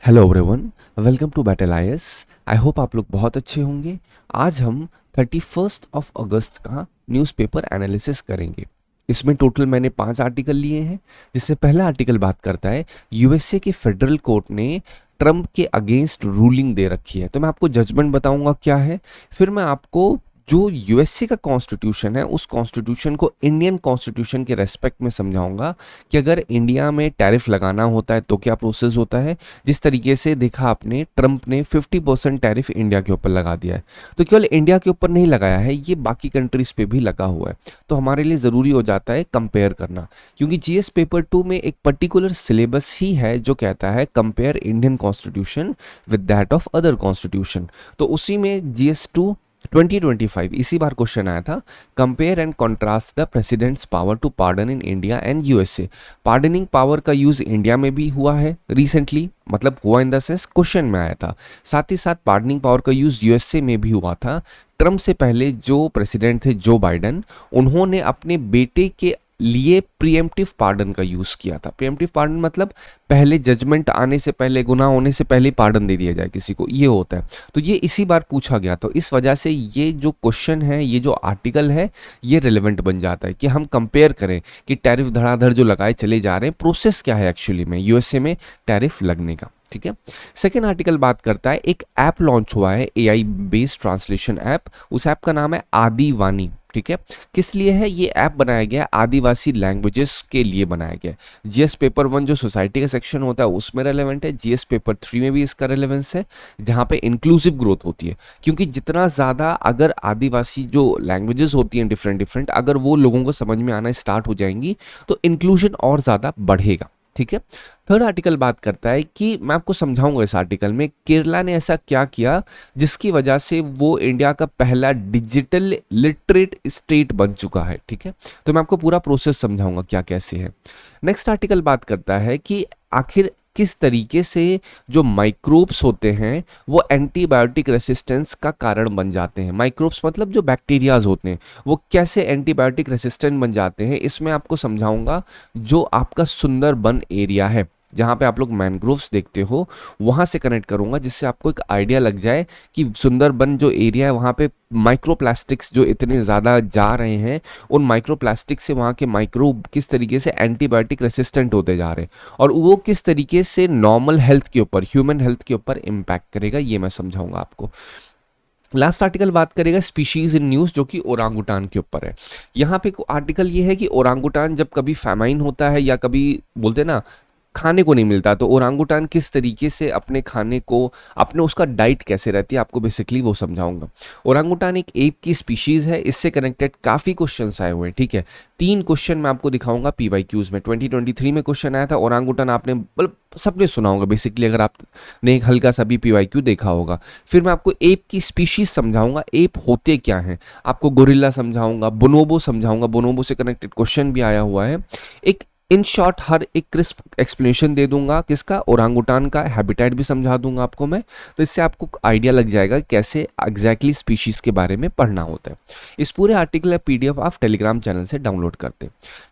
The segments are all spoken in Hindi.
Hello everyone, welcome to Battle IAS. I hope आप लोग बहुत अच्छे होंगे। आज हम 31 अगस्त का न्यूज़पेपर एनालिसिस करेंगे। इसमें टोटल मैंने 5 आर्टिकल लिए हैं, जिससे पहला आर्टिकल बात करता है यूएसए के फेडरल कोर्ट ने ट्रंप के अगेंस्ट रूलिंग दे रखी है। तो मैं आपको जजमेंट बताऊंगा क्या है, फिर मैं आपको जो यूएसए का कॉन्स्टिट्यूशन है उस कॉन्स्टिट्यूशन को इंडियन कॉन्स्टिट्यूशन के रेस्पेक्ट में समझाऊंगा कि अगर इंडिया में टैरिफ लगाना होता है तो क्या प्रोसेस होता है। जिस तरीके से देखा आपने, ट्रंप ने 50% टैरिफ इंडिया के ऊपर लगा दिया है, तो केवल इंडिया के ऊपर नहीं लगाया है, ये बाकी कंट्रीज पे भी लगा हुआ है। तो हमारे लिए ज़रूरी हो जाता है कंपेयर करना, क्योंकि जीएस पेपर 2 में एक पर्टिकुलर सिलेबस ही है जो कहता है compare Indian constitution with that of other constitution. तो उसी में जीएस 2025 इसी बार क्वेश्चन आया था, compare and contrast the president's power to pardon in India and USA. Pardoning power का यूज इंडिया में भी हुआ है रिसेंटली, मतलब हुआ इन द सेंस क्वेश्चन में आया था। साथ ही साथ पार्डनिंग पावर का यूज यूएसए में भी हुआ था। ट्रम्प से पहले जो प्रेसिडेंट थे जो बाइडन, उन्होंने अपने बेटे के लिए प्रीएम्प्टिव पार्डन का यूज किया था। प्रीएम्प्टिव पार्डन मतलब पहले जजमेंट आने से पहले, गुनाह होने से पहले पार्डन दे दिया जाए किसी को, ये होता है। तो ये इसी बार पूछा गया, तो इस वजह से ये जो क्वेश्चन है, ये जो आर्टिकल है, ये रिलेवेंट बन जाता है कि हम कंपेयर करें कि टैरिफ धड़ाधड़ जो लगाए चले जा रहे हैं, प्रोसेस क्या है एक्चुअली में यूएसए में टैरिफ लगने का। ठीक है। सेकेंड आर्टिकल बात करता है, एक ऐप लॉन्च हुआ है, एआई बेस्ड ट्रांसलेशन ऐप। उस ऐप का नाम है आदिवानी। ठीक है। किस लिए है ये ऐप बनाया गया है? आदिवासी लैंग्वेजेस के लिए बनाया गया है। जीएस पेपर 1 जो सोसाइटी का सेक्शन होता है उसमें रेलेवेंट है, जीएस पेपर 3 में भी इसका रेलेवेंस है, जहाँ पे इंक्लूसिव ग्रोथ होती है। क्योंकि जितना ज़्यादा अगर आदिवासी जो लैंग्वेजेस होती हैं डिफरेंट डिफरेंट, अगर वो लोगों को समझ में आना स्टार्ट हो जाएंगी तो इंक्लूजन और ज़्यादा बढ़ेगा। ठीक है। थर्ड आर्टिकल बात करता है कि मैं आपको समझाऊंगा इस आर्टिकल में केरला ने ऐसा क्या किया जिसकी वजह से वो इंडिया का पहला डिजिटल लिटरेट स्टेट बन चुका है। ठीक है। तो मैं आपको पूरा प्रोसेस समझाऊंगा क्या कैसे है। नेक्स्ट आर्टिकल बात करता है कि आखिर किस तरीके से जो माइक्रोब्स होते हैं वो एंटीबायोटिक रेसिस्टेंस का कारण बन जाते हैं। माइक्रोब्स मतलब जो बैक्टीरियाज होते हैं वो कैसे एंटीबायोटिक रेसिस्टेंट बन जाते हैं, इसमें आपको समझाऊंगा। जो आपका सुंदरबन एरिया है जहाँ पे आप लोग मैनग्रोव्स देखते हो, वहाँ से कनेक्ट करूँगा, जिससे आपको एक आइडिया लग जाए कि सुंदरबन जो एरिया है वहाँ पे माइक्रोप्लास्टिक्स जो इतने ज़्यादा जा रहे हैं, उन माइक्रोप्लास्टिक से वहाँ के माइक्रोब किस तरीके से एंटीबायोटिक रेसिस्टेंट होते जा रहे हैं और वो किस तरीके से नॉर्मल हेल्थ के ऊपर, ह्यूमन हेल्थ के ऊपर इम्पैक्ट करेगा, ये मैं समझाऊंगा आपको। लास्ट आर्टिकल बात करेगा स्पीशीज इन न्यूज़, जो कि ओरांगुटान के ऊपर है। यहाँ पे आर्टिकल ये है कि ओरांगुटान जब कभी फैमाइन होता है या कभी बोलते हैं ना खाने को नहीं मिलता, तो ओरांगुटान किस तरीके से अपने खाने को, अपने उसका डाइट कैसे रहती है, आपको बेसिकली वो समझाऊंगा। ओरांगुटान एक एप की स्पीशीज है, इससे कनेक्टेड काफ़ी क्वेश्चंस आए हुए हैं। ठीक है। 3 क्वेश्चन मैं आपको दिखाऊंगा पीवाईक्यूज में। 2023 में क्वेश्चन आया था ओरांगुटान, आपने मतलब सबने सुना होगा बेसिकली, अगर आपने एक हल्का सा भी पीवाईक्यू देखा होगा। फिर मैं आपको एप की स्पीशीज समझाऊंगा, एप होते क्या हैं, आपको गोरिल्ला समझाऊंगा, बोनोबो समझाऊंगा, बोनोबो से कनेक्टेड क्वेश्चन भी आया हुआ है। एक इन शॉर्ट हर एक क्रिस्प एक्सप्लेनेशन दे दूंगा, किसका, ओरांगुटान का हैबिटेट भी समझा दूंगा आपको मैं। तो इससे आपको आइडिया लग जाएगा कैसे एग्जैक्टली स्पीशीज के बारे में पढ़ना होता है। इस पूरे आर्टिकल या पीडीएफ आप टेलीग्राम चैनल से डाउनलोड करते।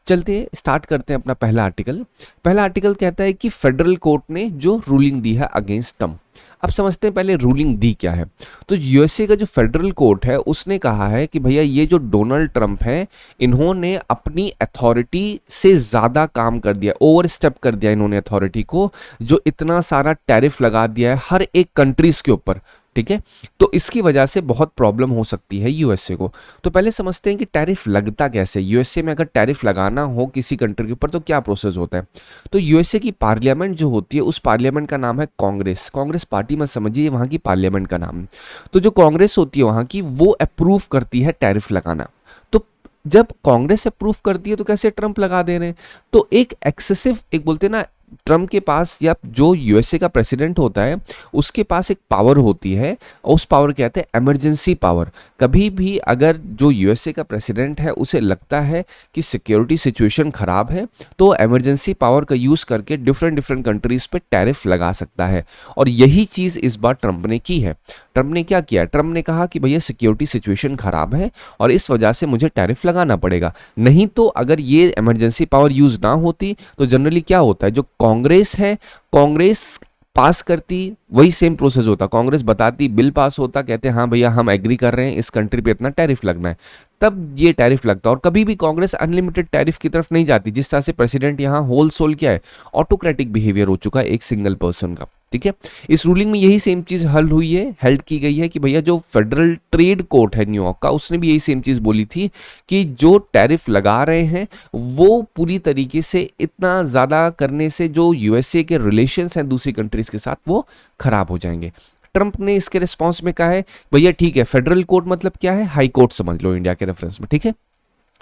चलते स्टार्ट करते हैं अपना पहला आर्टिकल। पहला आर्टिकल कहता है कि फेडरल कोर्ट ने जो रूलिंग दी है अगेंस्ट ट्रम्प। अब समझते हैं पहले रूलिंग दी क्या है। तो यूएसए का जो फेडरल कोर्ट है उसने कहा है कि भैया ये जो डोनाल्ड ट्रंप हैं, इन्होंने अपनी अथॉरिटी से ज़्यादा काम कर दिया, ओवर स्टेप कर दिया इन्होंने अथॉरिटी को, जो इतना सारा टैरिफ लगा दिया है हर एक कंट्रीज के ऊपर। ठीक है। तो इसकी वजह से बहुत प्रॉब्लम हो सकती है यूएसए को। तो पहले समझते हैं कि टैरिफ लगता कैसे। यूएसए में अगर टैरिफ लगाना हो किसी कंट्री के ऊपर तो क्या प्रोसेस होता है। तो यूएसए की पार्लियामेंट जो होती है, उस पार्लियामेंट का नाम है कांग्रेस। कांग्रेस पार्टी मत समझिए, वहाँ की पार्लियामेंट का नाम। तो जो कांग्रेस होती है वहाँ की, वो अप्रूव करती है टैरिफ लगाना। तो जब कांग्रेस अप्रूव करती है तो कैसे ट्रंप लगा दे रहे हैं। तो एक एक्सेसिव, एक बोलते हैं ना, ट्रम्प के पास या जो यूएसए का प्रेसिडेंट होता है उसके पास एक पावर होती है, उस पावर कहते हैं इमरजेंसी पावर। कभी भी अगर जो यूएसए का प्रेसिडेंट है उसे लगता है कि सिक्योरिटी सिचुएशन खराब है, तो इमरजेंसी पावर का यूज़ करके डिफरेंट डिफरेंट कंट्रीज पे टैरिफ लगा सकता है। और यही चीज़ इस बार ट्रम्प ने की है। ट्रम्प ने क्या किया, ट्रम्प ने कहा कि भैया सिक्योरिटी सिचुएशन खराब है और इस वजह से मुझे टैरिफ लगाना पड़ेगा। नहीं तो अगर ये इमरजेंसी पावर यूज़ ना होती तो जनरली क्या होता है, जो कांग्रेस है, कांग्रेस पास करती वही सेम प्रोसेस होता, कांग्रेस बताती, बिल पास होता, कहते हाँ भैया हम एग्री कर रहे हैं इस कंट्री पे इतना टैरिफ लगना है, तब ये टैरिफ लगता। और कभी भी कांग्रेस अनलिमिटेड टैरिफ की तरफ नहीं जाती, जिस तरह से प्रेसिडेंट यहाँ होल सोल क्या है, ऑटोक्रेटिक बिहेवियर हो चुका है एक सिंगल पर्सन का। ठीक है, इस रूलिंग में यही सेम चीज हल हुई है, हेल्ड की गई है कि भैया जो फेडरल ट्रेड कोर्ट है न्यूयॉर्क का, उसने भी यही सेम चीज बोली थी कि जो टैरिफ लगा रहे हैं वो पूरी तरीके से इतना ज्यादा करने से जो यूएसए के रिलेशंस हैं दूसरी कंट्रीज के साथ वो खराब हो जाएंगे। ट्रंप ने इसके रिस्पॉन्स में कहा है भैया ठीक है, फेडरल कोर्ट मतलब क्या है, हाई कोर्ट समझ लो इंडिया के रेफरेंस में। ठीक है,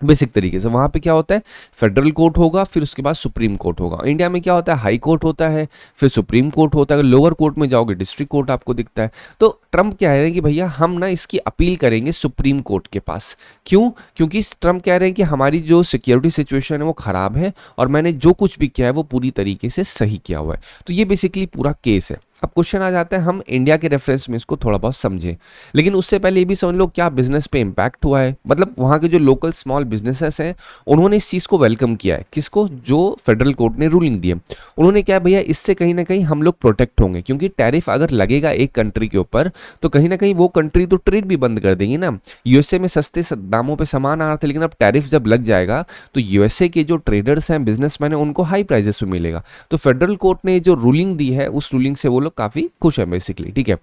बेसिक तरीके से वहां पे क्या होता है, फेडरल कोर्ट होगा, फिर उसके बाद सुप्रीम कोर्ट होगा। इंडिया में क्या होता है, हाई कोर्ट होता है, फिर सुप्रीम कोर्ट होता है, लोअर कोर्ट में जाओगे डिस्ट्रिक्ट कोर्ट आपको दिखता है। तो ट्रंप कह रहे हैं कि भैया हम ना इसकी अपील करेंगे सुप्रीम कोर्ट के पास। क्यों? क्योंकि ट्रंप कह रहे हैं कि हमारी जो सिक्योरिटी सिचुएशन है वो खराब है और मैंने जो कुछ भी किया है वो पूरी तरीके से सही किया हुआ है। तो ये बेसिकली पूरा केस है। अब क्वेश्चन आ जाता है, हम इंडिया के रेफरेंस में इसको थोड़ा बहुत समझें, लेकिन उससे पहले ये भी समझ लो क्या बिजनेस पे इम्पैक्ट हुआ है। मतलब वहाँ के जो लोकल स्मॉल बिजनेसेस हैं उन्होंने इस चीज़ को वेलकम किया है। किसको? जो फेडरल कोर्ट ने रूलिंग दी है। उन्होंने क्या भैया इससे कहीं ना कहीं हम लोग प्रोटेक्ट होंगे, क्योंकि टैरिफ अगर लगेगा एक कंट्री के ऊपर तो कहीं ना कहीं वो कंट्री तो ट्रेड भी बंद कर देंगी ना। यूएसए में सस्ते दामों पे सामान आ रहा था, लेकिन अब टैरिफ जब लग जाएगा तो यूएसए के जो ट्रेडर्स हैं, बिजनेसमैन हैं, उनको हाई प्राइजेस में मिलेगा। तो फेडरल कोर्ट ने जो रूलिंग दी है उस रूलिंग से वो लोग काफ़ी खुश है बेसिकली। ठीक है,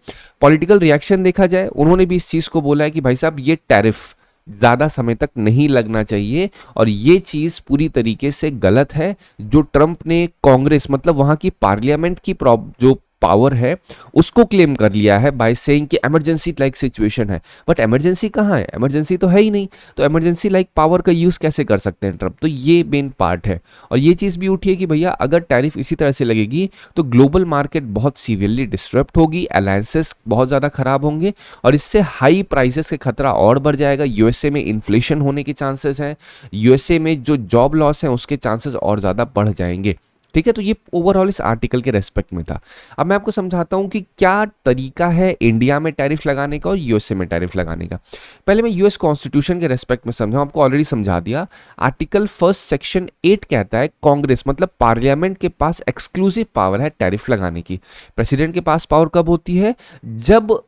पॉलिटिकल रिएक्शन देखा जाए, उन्होंने भी इस चीज़ को बोला है कि भाई साहब ये टैरिफ ज़्यादा समय तक नहीं लगना चाहिए और ये चीज़ पूरी तरीके से गलत है। जो ट्रंप ने कांग्रेस मतलब वहाँ की पार्लियामेंट की जो पावर है उसको क्लेम कर लिया है बाय सेइंग कि इमरजेंसी लाइक सिचुएशन है। बट इमरजेंसी कहाँ है? इमरजेंसी तो है ही नहीं, तो इमरजेंसी लाइक पावर का यूज़ कैसे कर सकते हैं ट्रंप? तो ये मेन पार्ट है। और ये चीज़ भी उठी है कि भैया अगर टैरिफ इसी तरह से लगेगी तो ग्लोबल मार्केट बहुत सीवियरली डिस्टर्ब होगी, अलायंसेस बहुत ज़्यादा खराब होंगे और इससे हाई प्राइसेस का खतरा और बढ़ जाएगा। यूएसए में इन्फ्लेशन होने के चांसेस हैं, यूएसए में जो जॉब लॉस है उसके चांसेस और ज़्यादा बढ़ जाएंगे। ठीक है, तो ये ओवरऑल इस आर्टिकल के रेस्पेक्ट में था। अब मैं आपको समझाता हूं कि क्या तरीका है इंडिया में टैरिफ लगाने का और यूएसए में टैरिफ लगाने का। पहले मैं यूएस कॉन्स्टिट्यूशन के रेस्पेक्ट में समझाऊं, आपको ऑलरेडी समझा दिया। आर्टिकल 1 सेक्शन 8 कहता है कांग्रेस मतलब पार्लियामेंट के पास एक्सक्लूसिव पावर है टैरिफ लगाने की। प्रेसिडेंट के पास पावर कब होती है? जब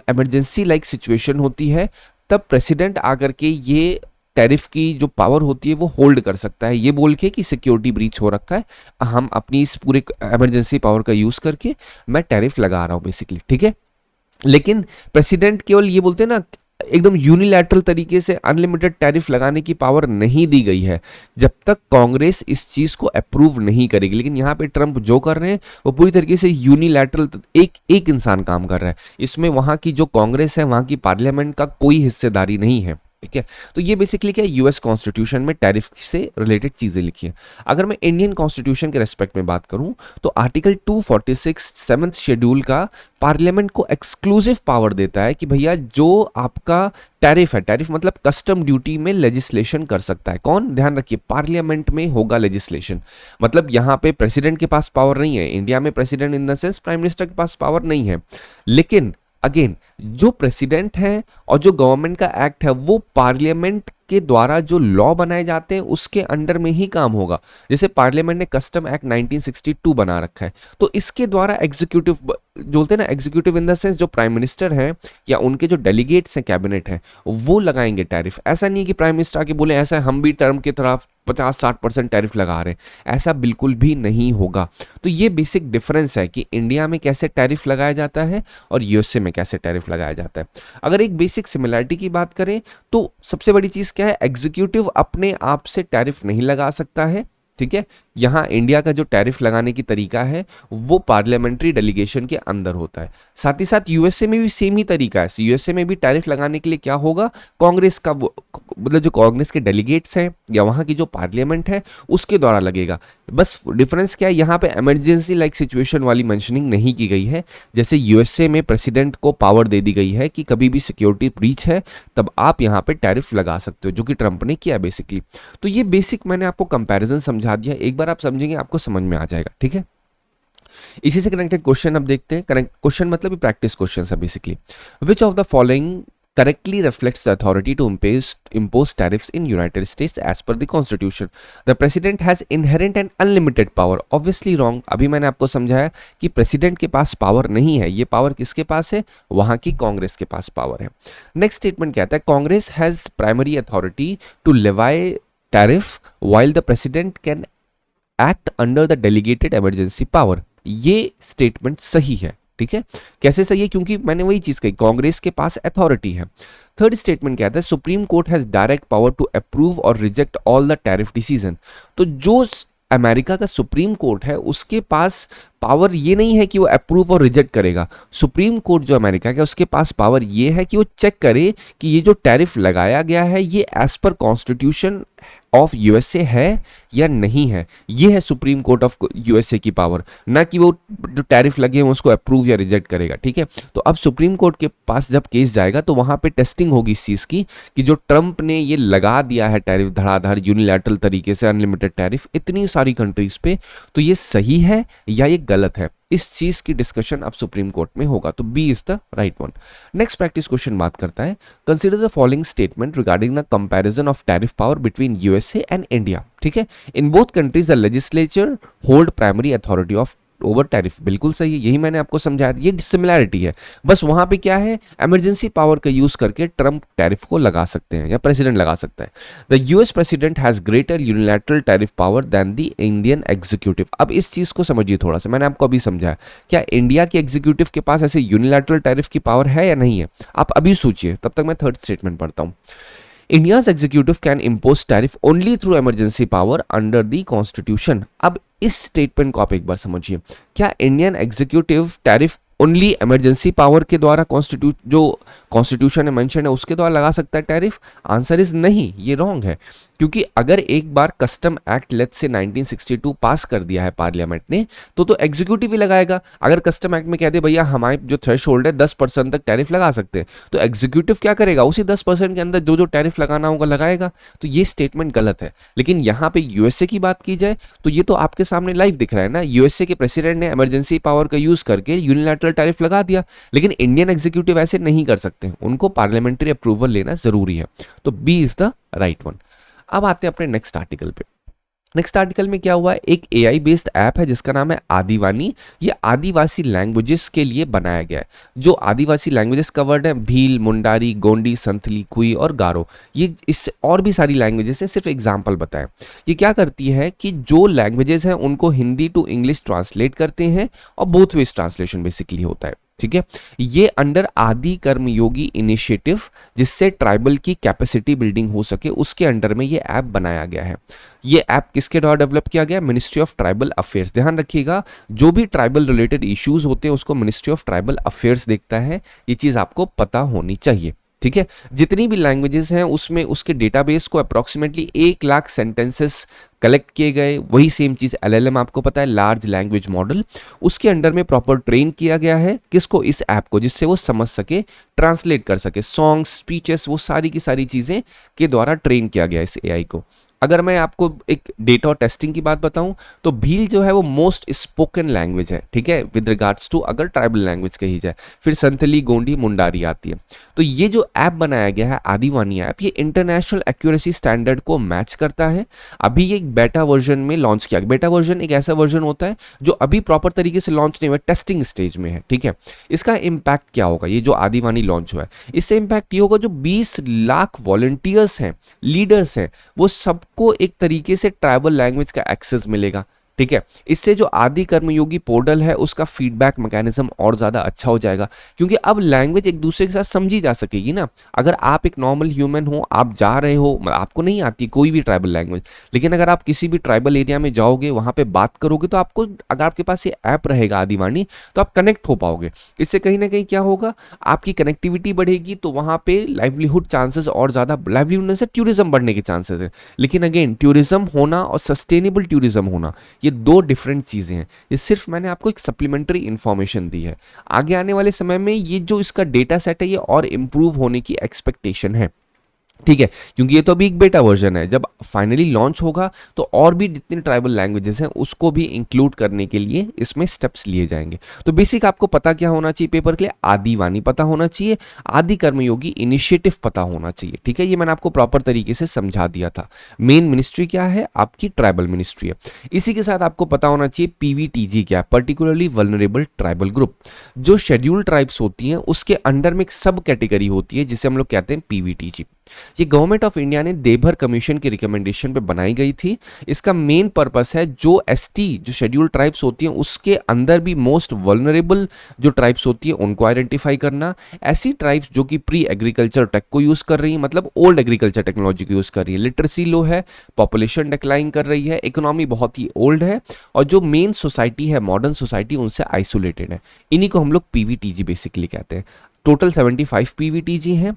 इमरजेंसी लाइक सिचुएशन होती है तब प्रेसिडेंट आकर के ये टैरिफ की जो पावर होती है वो होल्ड कर सकता है, ये बोल के कि सिक्योरिटी ब्रीच हो रखा है, हम अपनी इस पूरे इमरजेंसी पावर का यूज करके मैं टैरिफ लगा रहा हूं बेसिकली। ठीक है, लेकिन प्रेसिडेंट केवल ये बोलते हैं ना, एकदम यूनिलैटरल तरीके से अनलिमिटेड टैरिफ लगाने की पावर नहीं दी गई है जब तक कांग्रेस इस चीज को अप्रूव नहीं करेगी। लेकिन यहाँ पे ट्रंप जो कर रहे हैं वो पूरी तरीके से यूनिलैटरल, एक इंसान काम कर रहा है इसमें। वहां की जो कांग्रेस है, वहां की पार्लियामेंट का कोई हिस्सेदारी नहीं है। ठीक है, तो ये बेसिकली क्या है, यूएस कॉन्स्टिट्यूशन में टैरिफ से रिलेटेड चीजें लिखी है। अगर मैं इंडियन कॉन्स्टिट्यूशन के रेस्पेक्ट में बात करूं तो आर्टिकल 246 7th शेड्यूल का पार्लियामेंट को एक्सक्लूसिव पावर देता है कि भैया जो आपका टैरिफ है, टैरिफ मतलब कस्टम ड्यूटी में लेजिस्लेशन कर सकता है कौन? ध्यान रखिए, पार्लियामेंट में होगा लेजिस्लेशन। मतलब यहां पे प्रेसिडेंट के पास पावर नहीं है, इंडिया में president in the sense prime minister के पास पावर नहीं है। लेकिन अगेन जो प्रेसिडेंट है और जो गवर्नमेंट का एक्ट है वो पार्लियामेंट के द्वारा जो लॉ बनाए जाते हैं उसके अंडर में ही काम होगा। जैसे पार्लियामेंट ने कस्टम एक्ट 1962 बना रखा है, तो इसके द्वारा एग्जीक्यूटिव जो बोलते हैं ना, एग्जीक्यूटिव इन द सेंस जो प्राइम मिनिस्टर हैं या उनके जो डेलीगेट्स हैं, कैबिनेट हैं, वो लगाएंगे टैरिफ। ऐसा नहीं है कि प्राइम मिनिस्टर आके बोले ऐसा हम भी टर्म की तरफ 50-60% टैरिफ लगा रहे हैं, ऐसा बिल्कुल भी नहीं होगा। तो ये बेसिक डिफरेंस है कि इंडिया में कैसे टैरिफ लगाया जाता है और यूएसए में कैसे टैरिफ लगाया जाता है। अगर एक बेसिक सिमिलरिटी की बात करें तो सबसे बड़ी चीज क्या है, एग्जीक्यूटिव अपने आप से टैरिफ नहीं लगा सकता है। ठीक है, यहां इंडिया का जो टैरिफ लगाने की तरीका है वो पार्लियामेंट्री डेलीगेशन के अंदर होता है। साथ ही साथ यूएसए में भी सेम ही तरीका है। यूएसए में भी टैरिफ लगाने के लिए क्या होगा, कांग्रेस का मतलब जो कांग्रेस के डेलीगेट्स हैं या वहां की जो पार्लियामेंट है उसके द्वारा लगेगा। बस डिफरेंस क्या है, यहाँ पे इमरजेंसी लाइक सिचुएशन वाली मेंशनिंग नहीं की गई है। जैसे यूएसए में प्रेसिडेंट को पावर दे दी गई है कि कभी भी सिक्योरिटी ब्रीच है तब आप यहाँ पे टैरिफ लगा सकते हो, जो कि ट्रंप ने किया बेसिकली। तो ये बेसिक मैंने आपको कंपैरिजन समझा दिया, एक बार आप समझेंगे आपको समझ में आ जाएगा। ठीक है, इसी से कनेक्टेड क्वेश्चन अब देखते हैं। करेक्ट क्वेश्चन मतलब प्रैक्टिस क्वेश्चन है basically. Which of the following correctly reflects the authority to impose tariffs in United States as per the Constitution. The president has inherent and unlimited power. Obviously wrong. अभी मैंने आपको समझाया कि प्रेसिडेंट के पास पावर नहीं है, ये पावर किसके पास है, वहां की कांग्रेस के पास पावर है. नेक्स्ट स्टेटमेंट कहता है Congress has primary authority to levy tariff while the president can act under the delegated emergency power. ये स्टेटमेंट सही है. ठीक है, कैसे सही है, क्योंकि मैंने वही चीज कही, कांग्रेस के पास अथॉरिटी है. थर्ड स्टेटमेंट कहता है Supreme Court has direct power to approve और reject all the tariff decision. तो जो अमेरिका का सुप्रीम कोर्ट है उसके पास पावर ये नहीं है कि वो अप्रूव और रिजेक्ट करेगा. सुप्रीम कोर्ट जो अमेरिका का उसके पास पावर ये है कि वो चेक करे कि ये जो टैरिफ लगाया गया है ये as per constitution of USA है या नहीं है. ये है सुप्रीम कोर्ट ऑफ यूएसए की पावर, ना कि वो जो टैरिफ लगे हैं उसको अप्रूव या रिजेक्ट करेगा. ठीक है, तो अब सुप्रीम कोर्ट के पास जब केस जाएगा तो वहां पे टेस्टिंग होगी इस चीज की कि जो ट्रंप ने ये लगा दिया है टैरिफ धड़ाधड़ यूनिलैटरल तरीके से अनलिमिटेड टैरिफ इतनी सारी कंट्रीज पे, तो ये सही है या ये गलत है. इस चीज की डिस्कशन अब सुप्रीम कोर्ट में होगा. तो B is the right one. Next practice question बात करता है consider the following statement regarding the comparison of tariff power between USA and India. ठीक है, in both countries the legislature hold primary authority of over tariff. बिल्कुल सही है, यही मैंने आपको समझाया, ये डिसिमिलैरिटी है. बस वहां पे क्या है, इमरजेंसी पावर का यूज करके ट्रंप टैरिफ को लगा सकते हैं या प्रेसिडेंट लगा सकता है. The US president has greater unilateral tariff power than the Indian executive. अब इस चीज को समझिए थोड़ा सा, मैंने आपको अभी समझाया, क्या इंडिया के एग्जीक्यूटिव के पास ऐसे यूनिलैटरल टैरिफ की पावर है या नहीं है, आप अभी सोचिए, तब तक मैं थर्ड स्टेटमेंट पढ़ता हूं. India's executive can impose tariff only through emergency power under the constitution. अब इस स्टेटमेंट को आप एक बार समझिए, क्या Indian executive tariff only emergency power के द्वारा जो कॉन्स्टिट्यूशन में मेंशन है उसके द्वारा लगा सकता है टैरिफ? आंसर इज नहीं, ये रॉन्ग है. क्योंकि अगर एक बार कस्टम एक्ट लेट्स से 1962 पास कर दिया है पार्लियामेंट ने, तो एग्जीक्यूटिव ही लगाएगा. अगर कस्टम एक्ट में कह दे भैया हमारे जो थ्रेशोल्ड है 10% तक टैरिफ लगा सकते हैं, तो एग्जीक्यूटिव क्या करेगा, उसी 10% के अंदर जो टैरिफ लगाना होगा लगाएगा. तो ये स्टेटमेंट गलत है. लेकिन यहाँ पे यूएसए की बात की जाए तो ये तो आपके सामने लाइव दिख रहा है ना, यूएसए के प्रेसिडेंट ने इमरजेंसी पावर का यूज करके यूनिलैटरल टैरिफ लगा दिया. लेकिन इंडियन एग्जीक्यूटिव ऐसे नहीं कर सकते, उनको पार्लियामेंट्री अप्रूवल लेना जरूरी है. तो B is the right one. अब आते हैं अपने नेक्स्ट आर्टिकल पे. नेक्स्ट आर्टिकल में क्या हुआ है, एक एआई बेस्ड ऐप है जिसका नाम है आदिवानी. ये आदिवासी लैंग्वेजेस के लिए बनाया गया है. जो आदिवासी लैंग्वेजेस कवर्ड है, भील, मुंडारी, गोंडी, संथली, कुई और गारो, ये इससे और भी सारी लैंग्वेजेस हैं, सिर्फ एग्जांपल बताएं. ये क्या करती है कि जो लैंग्वेजेस हैं उनको हिंदी टू इंग्लिश ट्रांसलेट करते हैं और बोथ वेज ट्रांसलेशन बेसिकली होता है. ठीक है, ये अंडर आदि कर्मयोगी इनिशिएटिव, जिससे ट्राइबल की कैपेसिटी बिल्डिंग हो सके, उसके अंडर में ये ऐप बनाया गया है. ये ऐप किसके द्वारा डेवलप किया गया? Ministry of tribal affairs. ध्यान रखिएगा, जो भी ट्राइबल रिलेटेड इश्यूज होते हैं उसको मिनिस्ट्री ऑफ ट्राइबल अफेयर्स देखता है. ये चीज आपको पता होनी चाहिए. ठीक है, जितनी भी लैंग्वेजेस हैं उसमें उसके डेटाबेस को अप्रोक्सीमेटली 1 लाख सेंटेंसेस कलेक्ट किए गए. वही सेम चीज एलएलएम आपको पता है, लार्ज लैंग्वेज मॉडल, उसके अंडर में प्रॉपर ट्रेन किया गया है. किसको? इस ऐप को, जिससे वो समझ सके, ट्रांसलेट कर सके, सॉन्ग्स, स्पीचेस, वो सारी की सारी चीजें के द्वारा ट्रेन किया गया इस एआई को. अगर मैं आपको एक डेटा और टेस्टिंग की बात बताऊं तो भील जो है वो मोस्ट स्पोकन लैंग्वेज है. ठीक है, विद रिगार्ड्स टू अगर ट्राइबल लैंग्वेज कही जाए. फिर संथली, गोंडी, मुंडारी आती है. तो ये जो ऐप बनाया गया है आदिवानी ऐप, ये इंटरनेशनल एक्यूरेसी स्टैंडर्ड को मैच करता है. अभी ये एक बेटा वर्जन में लॉन्च किया. बेटा वर्जन एक ऐसा वर्जन होता है जो अभी प्रॉपर तरीके से लॉन्च नहीं हुआ, टेस्टिंग स्टेज में है. ठीक है, इसका इम्पैक्ट क्या होगा, ये जो आदिवानी लॉन्च हुआ है इससे इम्पैक्ट ये होगा, जो 20 लाख वॉलंटियर्स हैं, लीडर्स हैं, वो सब को एक तरीके से ट्राइबल लैंग्वेज का एक्सेस मिलेगा. ठीक है, इससे जो आदि कर्मयोगी पोर्टल है उसका फीडबैक मैकेनिज्म और ज्यादा अच्छा हो जाएगा, क्योंकि अब लैंग्वेज एक दूसरे के साथ समझी जा सकेगी ना. अगर आप एक नॉर्मल ह्यूमन हो, आप जा रहे हो, आपको नहीं आती कोई भी ट्राइबल लैंग्वेज, लेकिन अगर आप किसी भी ट्राइबल एरिया में जाओगे, वहां पे बात करोगे, तो आपको, अगर आपके पास ये ऐप रहेगा आदिवानी, तो आप कनेक्ट हो पाओगे. इससे कहीं ना कहीं क्या होगा, आपकी कनेक्टिविटी बढ़ेगी, तो वहां पे लाइवलीहुड चांसेस और ज्यादा, लाइवलीहुड से टूरिज्म बढ़ने के चांसेस है. लेकिन अगेन, टूरिज्म होना और सस्टेनेबल टूरिज्म होना, ये दो डिफरेंट चीजें हैं. ये सिर्फ मैंने आपको एक सप्लीमेंट्री इंफॉर्मेशन दी है. आगे आने वाले समय में ये जो इसका डेटा सेट है ये और इंप्रूव होने की एक्सपेक्टेशन है. ठीक है, क्योंकि ये तो अभी एक बेटा वर्जन है, जब फाइनली लॉन्च होगा तो और भी जितनी ट्राइबल लैंग्वेजेस हैं उसको भी इंक्लूड करने के लिए इसमें स्टेप्स लिए जाएंगे। तो बेसिक आपको पता क्या होना चाहिए पेपर के लिए, आदिवानी पता होना चाहिए, आदि कर्मयोगी इनिशिएटिव पता होना चाहिए। ठीक है, ये मैंने आपको प्रॉपर तरीके से समझा दिया था। मेन मिनिस्ट्री क्या है, आपकी ट्राइबल मिनिस्ट्री है। इसी के साथ आपको पता होना चाहिए पीवीटीजी क्या है, पर्टिकुलरली वल्नरेबल ट्राइबल ग्रुप। जो शेड्यूल्ड ट्राइब्स होती हैं उसके अंडर में एक सब कैटेगरी होती है जिसे हम लोग कहते हैं पीवीटीजी। ये गवर्नमेंट ऑफ इंडिया ने देभर कमीशन की रिकमेंडेशन पे बनाई गई थी। इसका मेन पर्पस है जो एसटी जो शेड्यूल्ड ट्राइब्स होती हैं उसके अंदर भी मोस्ट वल्नरेबल जो ट्राइब्स होती है उनको आइडेंटिफाई करना। ऐसी ट्राइब्स जो कि प्री एग्रीकल्चर टेक को यूज कर रही है, मतलब ओल्ड एग्रीकल्चर टेक्नोलॉजी को यूज कर रही है, लिटरेसी लो है, पॉपुलेशन डिक्लाइन कर रही है, इकोनॉमी बहुत ही ओल्ड है, और जो मेन सोसाइटी है मॉडर्न सोसाइटी उनसे आइसोलेटेड है। इन्हीं को हम लोग पीवीटीजी बेसिकली कहते हैं। टोटल 75 पीवीटीजी हैं।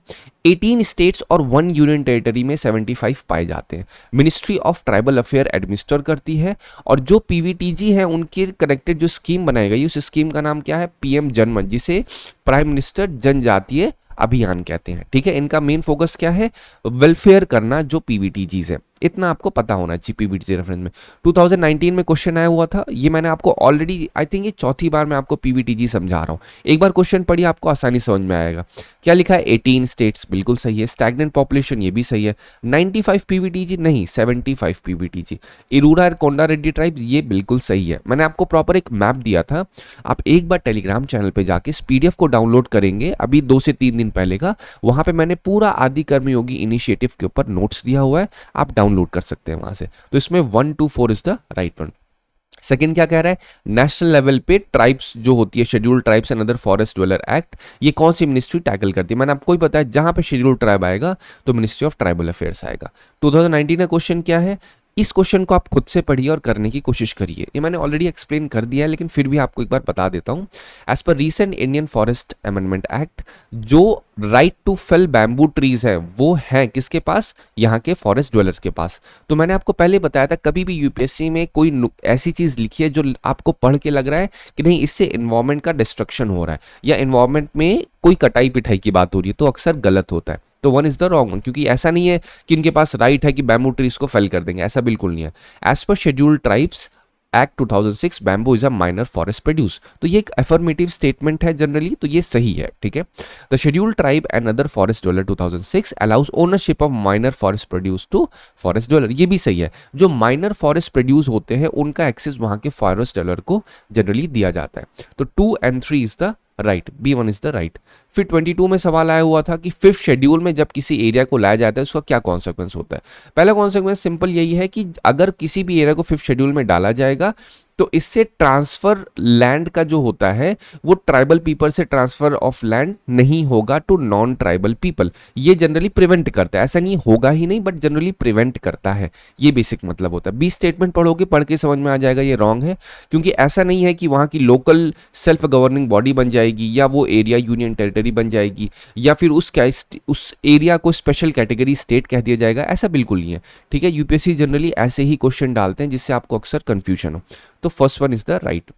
18 स्टेट्स और 1 यूनियन टेरिटरी में 75 पाए जाते हैं। Ministry of tribal affair administer करती है, और जो पीवीटीजी हैं उनके कनेक्टेड जो स्कीम बनाई गई उस स्कीम का नाम क्या है, पीएम जनमन, जिसे प्राइम मिनिस्टर जनजातीय अभियान कहते हैं। ठीक है, इनका मेन फोकस क्या है, वेलफेयर करना जो पीवीटीजीज है। इतना आपको पता होना चाहिए पीवीटीजी रेफरेंस में। 2019 में क्वेश्चन आया हुआ था, ये मैंने आपको ऑलरेडी आई थिंक ये चौथी बार मैं आपको पीवीटीजी समझा रहा हूँ। एक बार क्वेश्चन पढ़िए आपको आसानी समझ में आएगा। क्या लिखा है, 18 स्टेट्स, बिल्कुल सही है। स्टैग्नेंट पॉपुलेशन, ये भी सही है। 95 पीवीटीजी नहीं, 75 पीवीटीजी। इरूरा और कोंडा रेड्डी ट्राइब्स, ये बिल्कुल सही है। मैंने आपको प्रॉपर एक मैप दिया था, आप एक बार टेलीग्राम चैनल पे जाके इस पीडीएफ को डाउनलोड करेंगे अभी 2 से 3 दिन पहले का, वहां पे मैंने पूरा आदि कर्मयोगी इनिशिएटिव के ऊपर नोट्स दिया हुआ है, आप डाउनलोड कर सकते हैं वहां से। तो इसमें 1 to 4 is the right one. Second क्या कह रहा है, नेशनल लेवल पे ट्राइब्स जो होती है, scheduled tribes and other forest dweller act, ये कौन सी मिनिस्ट्री टैकल करती है। मैंने आपको ही बताया जहां पे शेड्यूल्ड ट्राइब आएगा तो मिनिस्ट्री ऑफ ट्राइबल अफेयर्स आएगा। 2019 का क्वेश्चन क्या है, इस क्वेश्चन को आप खुद से पढ़िए और करने की कोशिश करिए। ये मैंने ऑलरेडी एक्सप्लेन कर दिया है लेकिन फिर भी आपको एक बार बता देता हूं। एज पर recent Indian forest amendment act, जो right to fell bamboo trees है वो है किसके पास, यहाँ के फॉरेस्ट ड्वेलर्स के पास। तो मैंने आपको पहले बताया था, कभी भी यूपीएससी में कोई ऐसी चीज लिखी है जो आपको पढ़ के लग रहा है कि नहीं इससे इन्वायरमेंट का डिस्ट्रक्शन हो रहा है या इन्वायरमेंट में कोई कटाई पिटाई की बात हो रही है, तो अक्सर गलत होता है। तो 1 इज द रॉन्ग वन, क्योंकि ऐसा नहीं है कि इनके पास राइट है कि बैम्बू ट्रीज को फेल कर देंगे, ऐसा बिल्कुल नहीं है। As per scheduled tribes act 2006 bamboo is a minor forest produce, तो ये एक अफर्मेटिव स्टेटमेंट है जनरली, तो ये सही है। ठीक है, the scheduled tribe and other forest dweller 2006 allows ownership of minor forest produce to forest dweller, ये भी सही है। जो माइनर फॉरेस्ट प्रोड्यूस होते हैं उनका एक्सेस वहां के फॉरेस्ट ड्वेलर को जनरली दिया जाता है। तो 2 and 3 is the right, B1 is the right. फिर 22 में सवाल आया हुआ था कि 5th शेड्यूल में जब किसी एरिया को लाया जाता है उसका क्या कॉन्सिक्वेंस होता है। पहला कॉन्सिक्वेंस सिंपल यही है कि अगर किसी भी एरिया को 5th शेड्यूल में डाला जाएगा तो इससे ट्रांसफर लैंड का जो होता है वो ट्राइबल पीपल से ट्रांसफर ऑफ लैंड नहीं होगा टू नॉन ट्राइबल पीपल। ये जनरली प्रिवेंट करता है, ऐसा नहीं होगा ही नहीं बट जनरली प्रिवेंट करता है, ये बेसिक मतलब होता है। बी स्टेटमेंट पढ़ोगे, पढ़ के समझ में आ जाएगा ये रॉन्ग है, क्योंकि ऐसा नहीं है कि वहां की लोकल सेल्फ गवर्निंग बॉडी बन जाएगी या वो एरिया यूनियन टेरिटरी बन जाएगी या फिर उस एरिया को स्पेशल कैटेगरी स्टेट कह दिया जाएगा, ऐसा बिल्कुल नहीं है। ठीक है, यूपीएससी जनरली ऐसे ही क्वेश्चन डालते हैं जिससे आपको अक्सर कंफ्यूजन हो। तो first one is the right.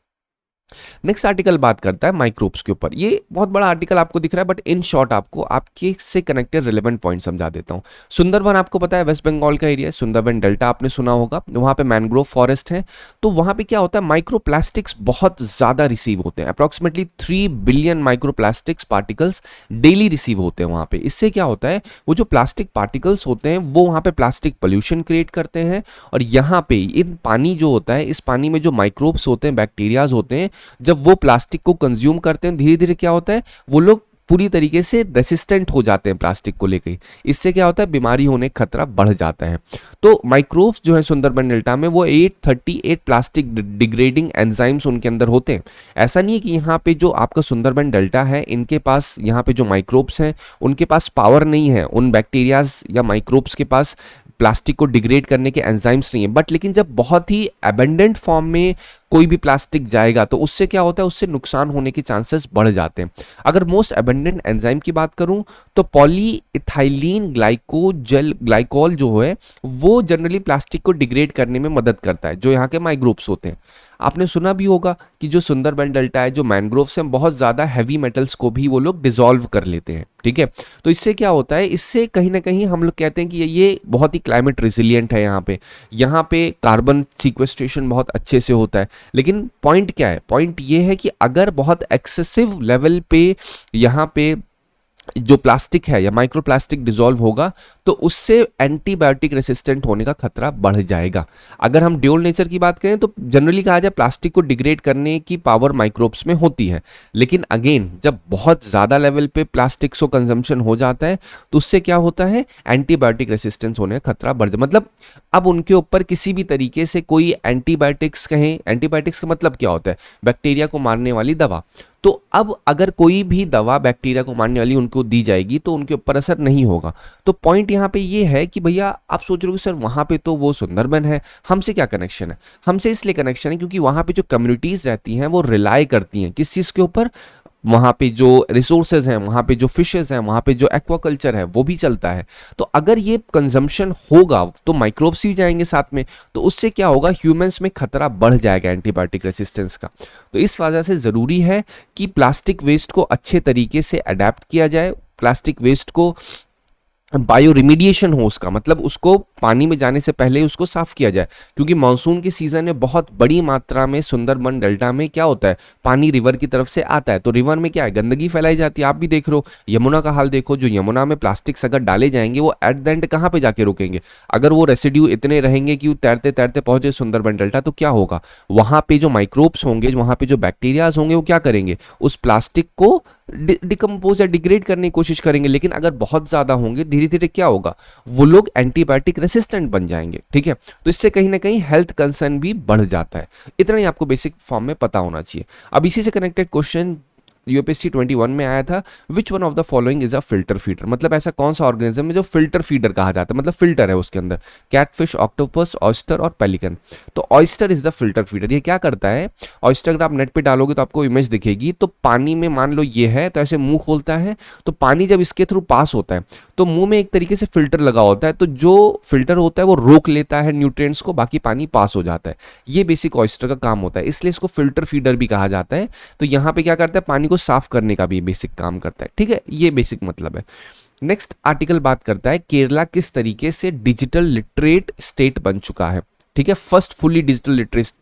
Next article बात करता है माइक्रोब्स के ऊपर। ये बहुत बड़ा आर्टिकल आपको दिख रहा है बट इन शॉर्ट आपको आपके से कनेक्टेड रिलेवेंट पॉइंट समझा देता हूं। सुंदरबन आपको पता है वेस्ट बंगाल का एरिया है, सुंदरबन डेल्टा आपने सुना होगा, वहां पे मैनग्रोव फॉरेस्ट है। तो वहां पे क्या होता है, माइक्रोप्लास्टिक्स बहुत ज्यादा रिसीव होते हैं, approximately 3 billion microplastics particles daily receive होते हैं वहां पे। इससे क्या होता है, वो जो प्लास्टिक पार्टिकल्स होते हैं वो वहां पे प्लास्टिक पोल्यूशन क्रिएट करते हैं, और यहाँ पे इन पानी जो होता है, इस पानी में जो माइक्रोब्स होते हैं, बैक्टीरियाज होते हैं, जब वो प्लास्टिक को कंज्यूम करते हैं धीरे धीरे क्या होता है, वो लोग पूरी तरीके से रेसिस्टेंट हो जाते हैं प्लास्टिक को लेकर। इससे क्या होता है, बीमारी होने का खतरा बढ़ जाता है। तो माइक्रोब्स जो है सुंदरबन डेल्टा में वो 838 प्लास्टिक डिग्रेडिंग एंजाइम्स उनके अंदर होते हैं। ऐसा नहीं है कि यहाँ पे जो आपका सुंदरबन डेल्टा है इनके पास, यहाँ पे जो माइक्रोब्स हैं उनके पास पावर नहीं है, उन बैक्टीरियाज या माइक्रोब्स के पास प्लास्टिक को डिग्रेड करने के एंजाइम्स नहीं है, बट लेकिन जब बहुत ही एबंडेंट फॉर्म में कोई भी प्लास्टिक जाएगा तो उससे क्या होता है, उससे नुकसान होने के चांसेस बढ़ जाते हैं। अगर मोस्ट एबंडेंट एंजाइम की बात करूं तो पॉलीइथाइलीन ग्लाइकोल जो है वो जनरली प्लास्टिक को डिग्रेड करने में मदद करता है, जो यहाँ के माइक्रोब्स होते हैं। आपने सुना भी होगा कि जो सुंदरबन डेल्टा है, जो मैनग्रोव्स हैं, बहुत ज़्यादा हैवी मेटल्स को भी वो लोग डिसॉल्व कर लेते हैं। ठीक है, तो इससे क्या होता है, इससे कहीं ना कहीं हम लोग कहते हैं कि ये बहुत ही क्लाइमेट रिजिलियंट है। यहाँ पे कार्बन सीक्वेस्ट्रेशन बहुत अच्छे से होता है। लेकिन पॉइंट क्या है, पॉइंट ये है कि अगर बहुत एक्सेसिव लेवल पे यहाँ पे जो प्लास्टिक है या माइक्रोप्लास्टिक डिसॉल्व होगा तो उससे एंटीबायोटिक रेसिस्टेंट होने का खतरा बढ़ जाएगा। अगर हम ड्यूल नेचर की बात करें तो जनरली कहा जाए प्लास्टिक को डिग्रेड करने की पावर माइक्रोब्स में होती है, लेकिन अगेन जब बहुत ज़्यादा लेवल पे प्लास्टिक्स को कंजम्पशन हो जाता है तो उससे क्या होता है, एंटीबायोटिक रेसिस्टेंस होने का खतरा बढ़ जाए। मतलब अब उनके ऊपर किसी भी तरीके से कोई एंटीबायोटिक्स कहें, एंटीबायोटिक्स का मतलब क्या होता है, बैक्टीरिया को मारने वाली दवा। तो अब अगर कोई भी दवा बैक्टीरिया को मारने वाली उनको दी जाएगी तो उनके ऊपर असर नहीं होगा। तो पॉइंट यहाँ पे ये है कि भैया आप सोच रहे हो सर वहाँ पे तो वो सुंदरबन है, हमसे क्या कनेक्शन है? हमसे इसलिए कनेक्शन है क्योंकि वहाँ पे जो कम्युनिटीज़ रहती हैं वो रिलाई करती हैं किस चीज़ के ऊपर, वहाँ पे जो रिसोर्सेज हैं, वहाँ पे जो फिशेज हैं, वहाँ पे जो एक्वाकल्चर है वो भी चलता है। तो अगर ये कंजम्पशन होगा तो माइक्रोब्स भी जाएंगे साथ में, तो उससे क्या होगा, ह्यूमंस में खतरा बढ़ जाएगा एंटीबायोटिक रेसिस्टेंस का। तो इस वजह से ज़रूरी है कि प्लास्टिक वेस्ट को अच्छे तरीके से अडेप्ट किया जाए, प्लास्टिक वेस्ट को बायो रिमीडिएशन हो, उसका मतलब उसको पानी में जाने से पहले उसको साफ किया जाए। क्योंकि मानसून के सीजन में बहुत बड़ी मात्रा में सुंदरबन डेल्टा में क्या होता है, पानी रिवर की तरफ से आता है, तो रिवर में क्या है, गंदगी फैलाई जाती है। आप भी देख रहे हो, यमुना का हाल देखो, जो यमुना में प्लास्टिक्स अगर डाले जाएंगे वो एट द एंड कहाँ पे जाके रुकेंगे? अगर वो रेसिड्यू इतने रहेंगे कि वो तैरते तैरते पहुंचे सुंदरबन डेल्टा तो क्या होगा, वहाँ पे जो माइक्रोब्स होंगे, वहाँ पे जो बैक्टीरियाज होंगे वो क्या करेंगे, उस प्लास्टिक को डिकम्पोज या डिग्रेड करने की कोशिश करेंगे। लेकिन अगर बहुत ज्यादा होंगे धीरे धीरे क्या होगा, वो लोग एंटीबायोटिक रेसिस्टेंट बन जाएंगे। ठीक है, तो इससे कहीं ना कहीं हेल्थ कंसर्न भी बढ़ जाता है। इतना ही आपको बेसिक फॉर्म में पता होना चाहिए। अब इसी से कनेक्टेड क्वेश्चन यूपीएससी 21 में आया था, विच one of the following is a filter feeder, मतलब ऐसा कौन सा ऑर्गेनिज्म है जो फिल्टर फीडर कहा जाता है, मतलब फिल्टर है उसके अंदर, कैटफिश, ऑक्टोपस, ऑयस्टर और पेलिकन। तो oyster is the filter feeder. ये क्या करता है, ऑयस्टर अगर आप नेट पे डालोगे तो आपको इमेज दिखेगी, तो पानी में मान लो ये है, तो ऐसे मुंह खोलता है, तो पानी जब इसके थ्रू पास होता है तो मुंह में एक तरीके से फिल्टर लगा होता है, तो जो फिल्टर होता है वो रोक लेता है न्यूट्रिएंट्स को, बाकी पानी पास हो जाता है। ये बेसिक ऑयस्टर का काम होता है, इसलिए इसको फिल्टर फीडर भी कहा जाता है। तो यहाँ पे क्या करता है, पानी को साफ करने का भी बेसिक काम करता है। ठीक है, ये बेसिक मतलब है। नेक्स्ट आर्टिकल बात करता है केरला किस तरीके से डिजिटल लिटरेट स्टेट बन चुका है। ठीक है, first fully digital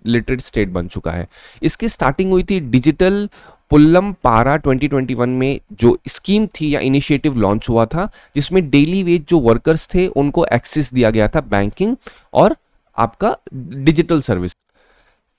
literate state बन चुका है। इसकी स्टार्टिंग हुई थी डिजिटल पुल्लम पारा 2021 में, जो स्कीम थी या इनिशिएटिव लॉन्च हुआ था, जिसमें डेली वेज जो वर्कर्स थे उनको एक्सेस दिया गया था बैंकिंग और आपका डिजिटल सर्विस।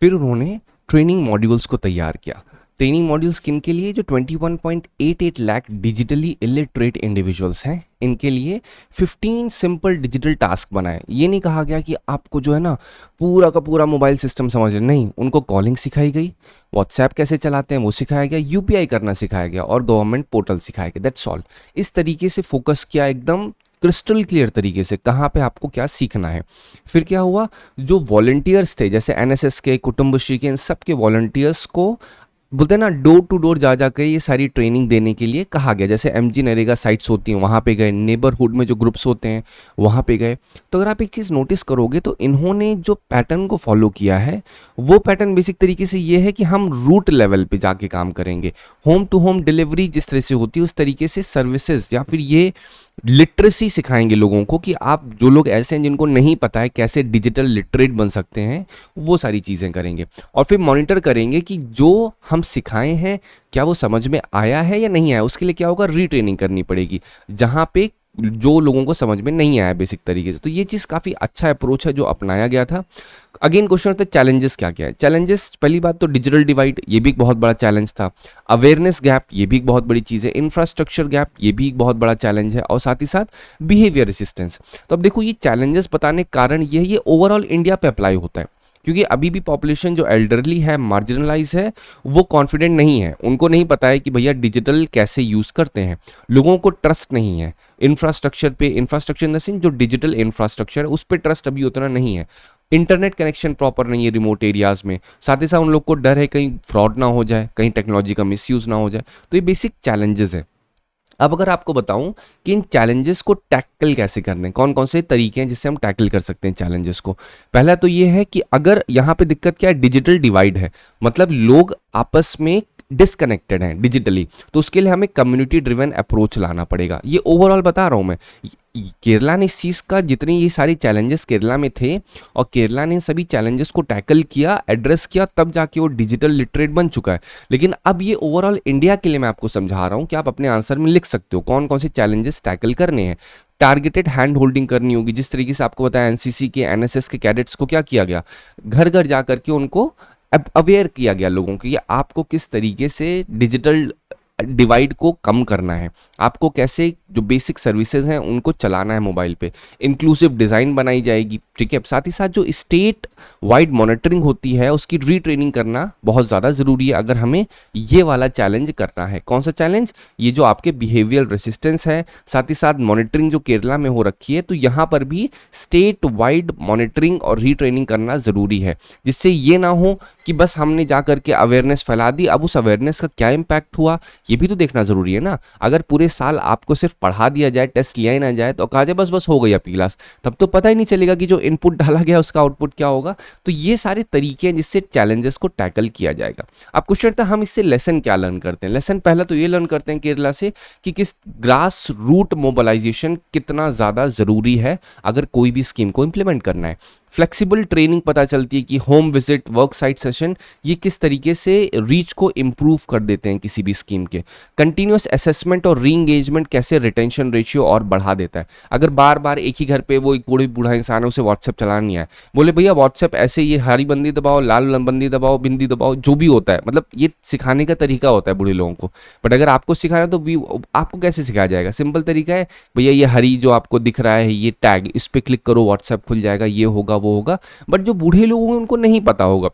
फिर उन्होंने ट्रेनिंग मॉड्यूल्स को तैयार किया। ट्रेनिंग मॉड्यूल्स किन के लिए, जो 21.88 लाख डिजिटली इलिटरेट इंडिविजुअल्स हैं, इनके लिए 15 सिंपल डिजिटल टास्क बनाए। ये नहीं कहा गया कि आपको जो है ना पूरा का पूरा मोबाइल सिस्टम समझ लें, नहीं, उनको कॉलिंग सिखाई गई, व्हाट्सएप कैसे चलाते हैं वो सिखाया गया, यूपीआई करना सिखाया गया और गवर्नमेंट पोर्टल सिखाया गया। That's all. इस तरीके से फोकस किया एकदम क्रिस्टल क्लियर तरीके से कहाँ पे आपको क्या सीखना है। फिर क्या हुआ, जो वॉलंटियर्स थे जैसे एनएसएस के, कुटुंबश्री के, इन सब के वॉलंटियर्स को बोलते हैं ना डोर टू डोर जा जाकर ये सारी ट्रेनिंग देने के लिए कहा गया। जैसे एमजी नरेगा साइट्स होती हैं वहाँ पे गए, नेबरहुड में जो ग्रुप्स होते हैं वहाँ पे गए। तो अगर आप एक चीज़ नोटिस करोगे तो इन्होंने जो पैटर्न को फॉलो किया है वो पैटर्न बेसिक तरीके से ये है कि हम रूट लेवल पे जाके काम करेंगे। होम टू होम डिलीवरी जिस तरह से होती है उस तरीके से सर्विसेज, या फिर ये लिटरेसी सिखाएंगे लोगों को कि आप, जो लोग ऐसे हैं जिनको नहीं पता है कैसे डिजिटल लिटरेट बन सकते हैं, वो सारी चीज़ें करेंगे। और फिर मॉनिटर करेंगे कि जो हम सिखाए हैं क्या वो समझ में आया है या नहीं आया। उसके लिए क्या होगा, रीट्रेनिंग करनी पड़ेगी जहाँ पे जो लोगों को समझ में नहीं आया बेसिक तरीके से। तो ये चीज़ काफ़ी अच्छा अप्रोच है जो अपनाया गया था। अगेन क्वेश्चन होता है चैलेंजेस क्या क्या है। चैलेंजेस, पहली बात तो डिजिटल डिवाइड, ये भी एक बहुत बड़ा चैलेंज था। अवेयरनेस गैप, ये भी एक बहुत बड़ी चीज़ है। इंफ्रास्ट्रक्चर गैप, ये भी एक बहुत बड़ा चैलेंज है। और साथ ही साथ बिहेवियर रेसिस्टेंस। तो अब देखो ये चैलेंजेस बताने के कारण ये ओवरऑल इंडिया पे अप्लाई होता है, क्योंकि अभी भी पॉपुलेशन जो एल्डरली है, मार्जिनलाइज है, वो कॉन्फिडेंट नहीं है। उनको नहीं पता है कि भैया डिजिटल कैसे यूज़ करते हैं। लोगों को ट्रस्ट नहीं है इंफ्रास्ट्रक्चर पे, इंफ्रास्ट्रक्चर इन द सेंस जो डिजिटल इंफ्रास्ट्रक्चर है उस पर ट्रस्ट अभी उतना नहीं है। इंटरनेट कनेक्शन प्रॉपर नहीं है रिमोट एरियाज़ में, साथ ही साथ उन लोग को डर है कहीं फ्रॉड ना हो जाए, कहीं टेक्नोलॉजी का मिसयूज़ ना हो जाए। तो ये बेसिक चैलेंजेस हैं। अब अगर आपको बताऊं कि इन चैलेंजेस को टैकल कैसे करने हैं, कौन कौन से तरीके हैं जिससे हम टैकल कर सकते हैं चैलेंजेस को। पहला तो ये है कि अगर यहाँ पे दिक्कत क्या है, डिजिटल डिवाइड है, मतलब लोग आपस में डिसकनेक्टेड हैं डिजिटली, तो उसके लिए हमें कम्युनिटी ड्रिवन अप्रोच लाना पड़ेगा। ये ओवरऑल बता रहा हूँ मैं। केरला ने इस चीज़ का, जितनी ये सारी चैलेंजेस केरला में थे और केरला ने इन सभी चैलेंजेस को टैकल किया, एड्रेस किया, तब जाके वो डिजिटल लिटरेट बन चुका है। लेकिन अब ये ओवरऑल इंडिया के लिए मैं आपको समझा रहा हूँ कि आप अपने आंसर में लिख सकते हो कौन कौन से चैलेंजेस टैकल करने हैं। टारगेटेड हैंड होल्डिंग करनी होगी, जिस तरीके से आपको बताया एनसीसी के एनएसएस के कैडेट्स को क्या किया गया, घर घर जा करके उनको अवेयर किया गया लोगों को कि आपको किस तरीके से डिजिटल डिवाइड को कम करना है, आपको कैसे जो बेसिक सर्विसेज हैं उनको चलाना है मोबाइल पे। इंक्लूसिव डिज़ाइन बनाई जाएगी, ठीक है। साथ ही साथ जो स्टेट वाइड मॉनिटरिंग होती है उसकी रीट्रेनिंग करना बहुत ज़्यादा ज़रूरी है अगर हमें ये वाला चैलेंज करना है। कौन सा चैलेंज? ये जो आपके बिहेवियर रेसिस्टेंस है, साथ ही साथ मॉनिटरिंग जो केरला में हो रखी है, तो यहाँ पर भी स्टेट वाइड मॉनिटरिंग और रीट्रेनिंग करना ज़रूरी है, जिससे ये ना हो कि बस हमने जा करके अवेयरनेस फैला दी, अब उस अवेयरनेस का क्या इम्पैक्ट हुआ ये भी तो देखना ज़रूरी है ना। अगर पूरे साल आपको सिर्फ पढ़ा दिया जाए, टेस्ट लिया ही ना जाए, तो कहा जाए बस बस हो गई आपकी क्लास, तब तो पता ही नहीं चलेगा कि जो इनपुट डाला गया उसका आउटपुट क्या होगा। तो ये सारे तरीके हैं जिससे चैलेंजेस को टैकल किया जाएगा। अब क्वेश्चन था हम इससे लेसन क्या लर्न करते हैं। लेसन पहला तो ये लर्न करते हैं केरला से कि किस ग्रास रूट मोबिलाइजेशन कितना ज़्यादा ज़रूरी है अगर कोई भी स्कीम को इम्प्लीमेंट करना है। फ्लेक्सिबल ट्रेनिंग पता चलती है कि home visit, work site session, ये किस तरीके से रीच को इम्प्रूव कर देते हैं किसी भी स्कीम के। कंटिन्यूस असेसमेंट और री एंगेजमेंट कैसे रिटेंशन रेशियो और बढ़ा देता है। अगर बार बार एक ही घर पे वो एक बूढ़े बूढ़ा इंसान है, उसे व्हाट्सएप चलाना नहीं है, बोले भैया व्हाट्सएप ऐसे ये हरी बंदी दबाओ, लाल बंदी दबाओ, बिंदी दबाओ, जो भी होता है, मतलब ये सिखाने का तरीका होता है बूढ़े लोगों को। बट अगर आपको सिखाना तो भी आपको कैसे सिखाया जाएगा? सिंपल तरीका है, भैया ये हरी जो आपको दिख रहा है ये टैग, इस पर क्लिक करो व्हाट्सएप खुल जाएगा, ये होगा वो होगा। बट जो बूढ़े लोग हैं उनको नहीं पता होगा,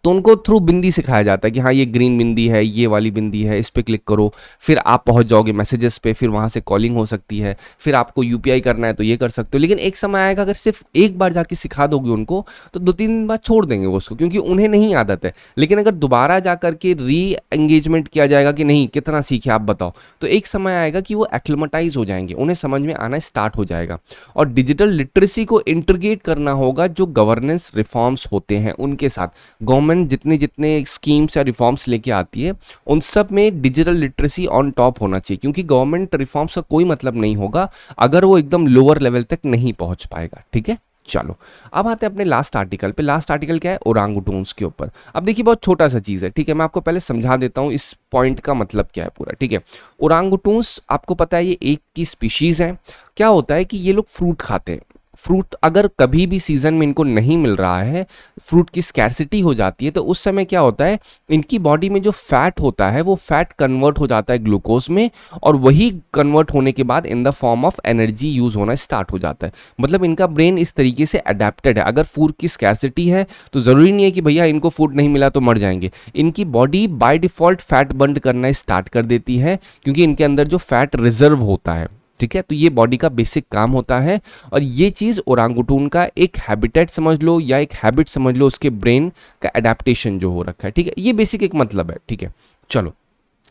तो उनको थ्रू बिंदी सिखाया जाता है कि हाँ ये ग्रीन बिंदी है, ये वाली बिंदी है, इस पर क्लिक करो, फिर आप पहुंच जाओगे मैसेजेस पे, फिर वहाँ से कॉलिंग हो सकती है, फिर आपको यूपीआई करना है तो ये कर सकते हो। लेकिन एक समय आएगा अगर सिर्फ एक बार जाके सिखा दोगे उनको तो 2-3 बार छोड़ देंगे वो उसको, क्योंकि उन्हें नहीं आदत है। लेकिन अगर दोबारा जा करके री एंगेजमेंट किया जाएगा कि नहीं कितना सीखे आप बताओ, तो एक समय आएगा कि वो एक्लिमेटाइज हो जाएंगे, उन्हें समझ में आना स्टार्ट हो जाएगा। और डिजिटल लिटरेसी को इंटीग्रेट करना होगा जो गवर्नेंस रिफॉर्म्स होते हैं उनके साथ। गवर्नमेंट जितने जितने स्कीम्स या रिफॉर्म्स लेके आती है उन सब में डिजिटल लिटरेसी ऑन टॉप होना चाहिए, क्योंकि गवर्नमेंट रिफॉर्म्स का कोई मतलब नहीं होगा अगर वो एकदम लोअर लेवल तक नहीं पहुंच पाएगा। ठीक है, चलो अब आते हैं अपने लास्ट आर्टिकल पे। लास्ट आर्टिकल क्या है? ओरांगुटून्स के ऊपर। अब देखिए बहुत छोटा सा चीज़ है, ठीक है, मैं आपको पहले समझा देता हूँ इस पॉइंट का मतलब क्या है पूरा। ठीक है, ओरांगुटून्स आपको पता है ये एक की स्पीशीज़ है। क्या होता है कि ये लोग फ्रूट खाते हैं। फ्रूट अगर कभी भी सीजन में इनको नहीं मिल रहा है, फ्रूट की स्कैरसिटी हो जाती है, तो उस समय क्या होता है इनकी बॉडी में जो फैट होता है वो फैट कन्वर्ट हो जाता है ग्लूकोज में, और वही कन्वर्ट होने के बाद in the form of energy use होना स्टार्ट हो जाता है। मतलब इनका ब्रेन इस तरीके से अडेप्टेड है। अगर फूड की स्कैरसिटी है तो ज़रूरी नहीं है कि भैया इनको फूड नहीं मिला तो मर जाएंगे। इनकी body by default fat burn करना स्टार्ट कर देती है, क्योंकि इनके अंदर जो फैट रिजर्व होता है। ठीक है, तो ये बॉडी का बेसिक काम होता है, और ये चीज़ ओरांगुटून का एक हैबिटेट समझ लो या एक हैबिट समझ लो, उसके ब्रेन का एडेप्टेशन जो हो रखा है। ठीक है, ये बेसिक एक मतलब है। ठीक है, चलो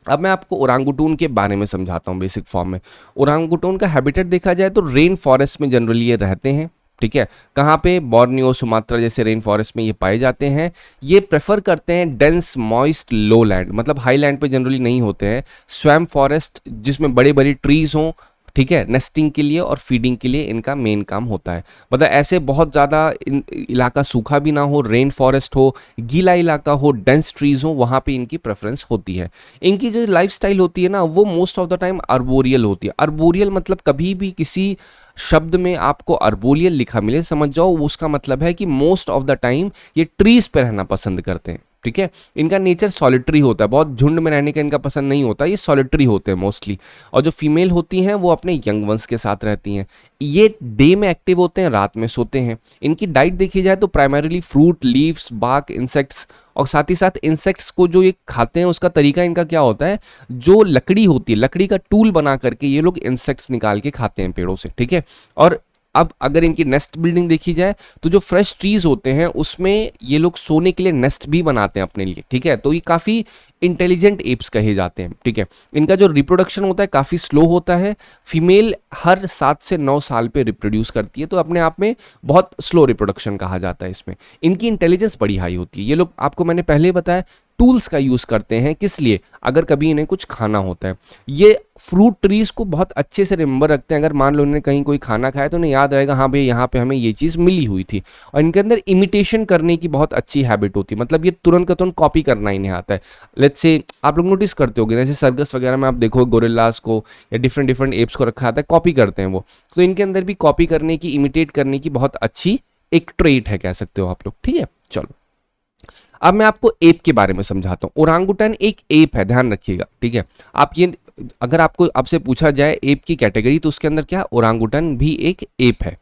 अब मैं आपको ओरांगुटून के बारे में समझाता हूँ बेसिक फॉर्म में। ओरांगुटून का हैबिटेट देखा जाए तो रेन फॉरेस्ट में जनरली ये रहते हैं। ठीक है, कहाँ पे? बोर्नियो, सुमात्रा जैसे रेन फॉरेस्ट में ये पाए जाते हैं। ये प्रेफर करते हैं डेंस मॉइस्ट लो लैंड, मतलब हाई लैंड पे जनरली नहीं होते हैं। स्वैम्प फॉरेस्ट जिसमें बड़े बड़े ट्रीज हों, ठीक है, नेस्टिंग के लिए और फीडिंग के लिए इनका मेन काम होता है। मतलब ऐसे बहुत ज़्यादा इलाका सूखा भी ना हो, रेन फॉरेस्ट हो, गीला इलाका हो, डेंस ट्रीज हो, वहाँ पे इनकी प्रेफरेंस होती है। इनकी जो लाइफस्टाइल होती है ना वो most of the time arboreal होती है। अर्बोरियल मतलब कभी भी किसी शब्द में आपको अर्बोरियल लिखा मिले समझ जाओ उसका मतलब है कि मोस्ट ऑफ द टाइम ये ट्रीज पे रहना पसंद करते हैं। ठीक है, इनका नेचर सॉलिटरी होता है, बहुत झुंड में रहने का इनका पसंद नहीं होता, ये सॉलिटरी होते हैं मोस्टली। और जो फीमेल होती हैं वो अपने यंग वंस के साथ रहती हैं। ये डे में एक्टिव होते हैं, रात में सोते हैं। इनकी डाइट देखी जाए तो primarily fruit, leaves, bark, insects, और साथ ही साथ इंसेक्ट्स को जो ये खाते हैं उसका तरीका इनका क्या होता है, जो लकड़ी होती है लकड़ी का टूल बना करके ये लोग इंसेक्ट्स निकाल के खाते हैं पेड़ों से। ठीक है, और अब अगर इनकी नेस्ट बिल्डिंग देखी जाए तो जो फ्रेश ट्रीज होते हैं उसमें ये लोग सोने के लिए नेस्ट भी बनाते हैं अपने लिए, ठीक है। तो ये काफ़ी इंटेलिजेंट एप्स कहे जाते हैं, ठीक है। इनका जो रिप्रोडक्शन होता है काफ़ी स्लो होता है। फीमेल हर 7 से 9 साल पे रिप्रोड्यूस करती है, तो अपने आप में बहुत स्लो रिप्रोडक्शन कहा जाता है इसमें। इनकी इंटेलिजेंस बड़ी हाई होती है। ये लोग, आपको मैंने पहले बताया, टूल्स का यूज़ करते हैं, किस लिए? अगर कभी इन्हें कुछ खाना होता है। ये फ्रूट ट्रीज को बहुत अच्छे से रिमेंबर रखते हैं। अगर मान लो इन्होंने कहीं कोई खाना खाया तो उन्हें याद रहेगा, हाँ भाई यहाँ पे हमें ये चीज़ मिली हुई थी। और इनके अंदर इमिटेशन करने की बहुत अच्छी हैबिट होती है, मतलब ये तुरंत का तुरंत कॉपी करना इन्हें आता है। लेट्स से आप लोग नोटिस करते होंगे, जैसे सर्कस वगैरह में आप देखो गोरिल्लास को या डिफरेंट डिफरेंट एप्स को रखा आता है, कॉपी करते हैं वो। तो इनके अंदर भी कॉपी करने की, इमिटेट करने की बहुत अच्छी एक ट्रेट है, कह सकते हो आप लोग, ठीक है। चलो अब मैं आपको एप के बारे में समझाता हूँ। ओरांगुटन एक एप है, ध्यान रखिएगा, ठीक है। आप ये, अगर आपको आपसे पूछा जाए एप की कैटेगरी, तो उसके अंदर क्या, ओरांगुटन भी एक एप है।